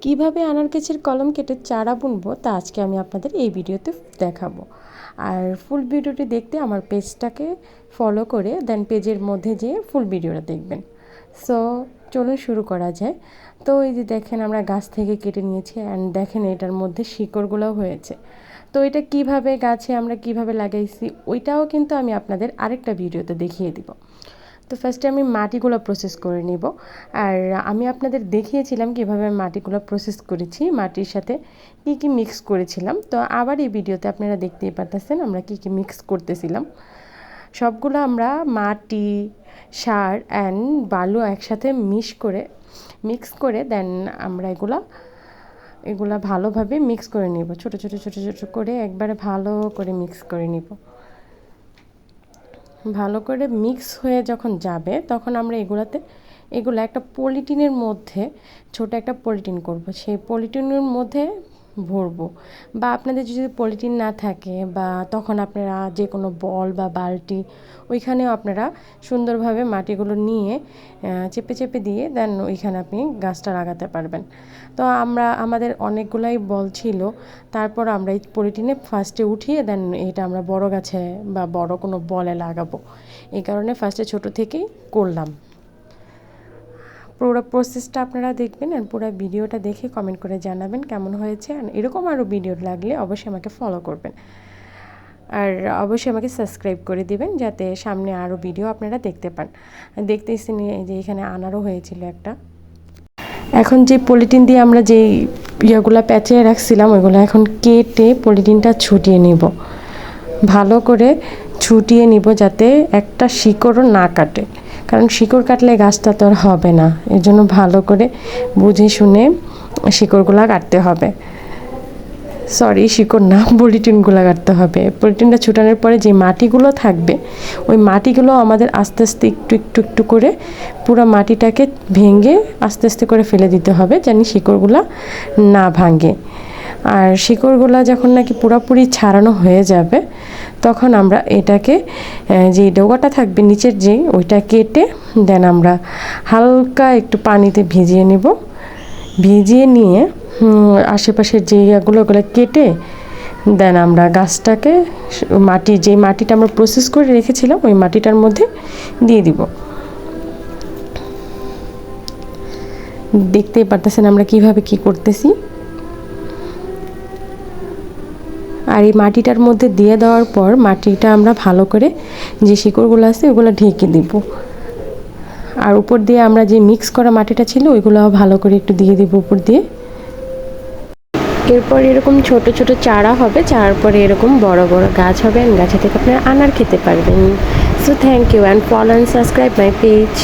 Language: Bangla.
কিভাবে আনার গাছের কলম কেটে চারা বুনবো তা আজকে আমি আপনাদের এই ভিডিওতে দেখাবো। আর ফুল ভিডিওটি দেখতে আমার পেজটাকে ফলো করে দেন পেজের মধ্যে যেয়ে ফুল ভিডিওটা দেখবেন। সো চলুন শুরু করা যায়। তো এই যে দেখেন আমরা গাছ থেকে কেটে নিয়েছি অ্যান্ড দেখেন এটার মধ্যে শিকড়গুলোও হয়েছে। তো এটা কিভাবে গাছে আমরা কিভাবে লাগাইছি ওইটাও কিন্তু আমি আপনাদের আরেকটা ভিডিওতে দেখিয়ে দিব। তো ফার্স্টে আমি মাটিগুলো প্রসেস করে নিব। আর আমি আপনাদের দেখিয়েছিলাম কীভাবে মাটিগুলো প্রসেস করেছি, মাটির সাথে কী কী মিক্স করেছিলাম। তো আবার এই ভিডিওতে আপনারা দেখতেই পারতেছেন আমরা কী কী মিক্স করতেছিলাম। সবগুলো আমরা মাটি, সার অ্যান্ড বালু একসাথে মিক্স করে দেন আমরা এগুলা ভালোভাবে মিক্স করে নিব। ছোট ছোট ছোট ছোট করে একবারে ভালো করে মিক্স করে নিব। ভালো করে মিক্স হয়ে যখন যাবে তখন আমরা এগুলো একটা পলিথিনের মধ্যে ছোট একটা পলিথিন করব। সেই পলিথিনের মধ্যে ভরবো, বা আপনাদের যদি পলিথিন না থাকে বা তখন আপনারা যে কোনো বল বা বালতি ওইখানেও আপনারা সুন্দরভাবে মাটিগুলো নিয়ে চেপে চেপে দিয়ে দেন ওইখানে আপনি গাছটা লাগাতে পারবেন। তো আমাদের অনেকগুলাই বল ছিল, তারপর আমরা এই পলিথিনে ফার্স্টে উঠিয়ে দেন এটা আমরা বড় গাছে বা বড় কোনো বলে লাগাবো, এই কারণে ফার্স্টে ছোট থেকেই করলাম। পুরো প্রসেসটা আপনারা দেখবেন আর পুরো ভিডিওটা দেখে কমেন্ট করে জানাবেন কেমন হয়েছে। আর এরকম আরও ভিডিও লাগলে অবশ্যই আমাকে ফলো করবেন আর অবশ্যই আমাকে সাবস্ক্রাইব করে দিবেন যাতে সামনে আরও ভিডিও আপনারা দেখতে পান। দেখতেছি যে এখানে আনারও হয়েছিল একটা। এখন যে পলিথিন দিয়ে আমরা যে ইয়েগুলো প্যাঁচিয়ে রাখছিলাম ওইগুলো এখন কেটে পলিথিনটা ছুটিয়ে নিব, ভালো করে ছুটিয়ে নিব যাতে একটা শিকড়ও না কাটে, কারণ শিকড় কাটলে গাছটা তো আর হবে না। এর জন্য ভালো করে বুঝে শুনে শিকড়গুলো কাটতে হবে। শিকড় না, পলিথিনগুলো কাটতে হবে। পলিথিনটা ছুটানোর পরে যে মাটিগুলো থাকবে ওই মাটিগুলো আমাদের আস্তে আস্তে একটু করে পুরো মাটিটাকে ভেঙে আস্তে আস্তে করে ফেলে দিতে হবে যেন শিকড়গুলো না ভাঙে। আর শিকড়গুলো যখন নাকি পুরোপুরি ছাড়ানো হয়ে যাবে তখন আমরা এটাকে যে ডোগাটা থাকবে নিচের যে ওইটা কেটে দেন আমরা হালকা একটু পানিতে ভিজিয়ে নিব। ভিজিয়ে নিয়ে আশেপাশের যে ওগুলো কেটে দেন আমরা গাছটাকে যে মাটিটা আমরা প্রসেস করে রেখেছিলাম ওই মাটিটার মধ্যে দিয়ে দিব। দেখতেই পারতেছেন আমরা কিভাবে কি করতেছি। আর এই মাটিটার মধ্যে দিয়ে দেওয়ার পর মাটিটা আমরা ভালো করে যে শিকড়গুলো আছে ওগুলো ঢেকে দিব। আর উপর দিয়ে আমরা যে মিক্স করা মাটিটা ছিল ওইগুলোও ভালো করে একটু দিয়ে দিব উপর দিয়ে। এরপর এরকম ছোট ছোট চারা হবে, চারার পরে এরকম বড় বড় গাছ হবে, গাছে থেকে আপনারা আনার খেতে পারবেন। So thank you and follow and subscribe my page.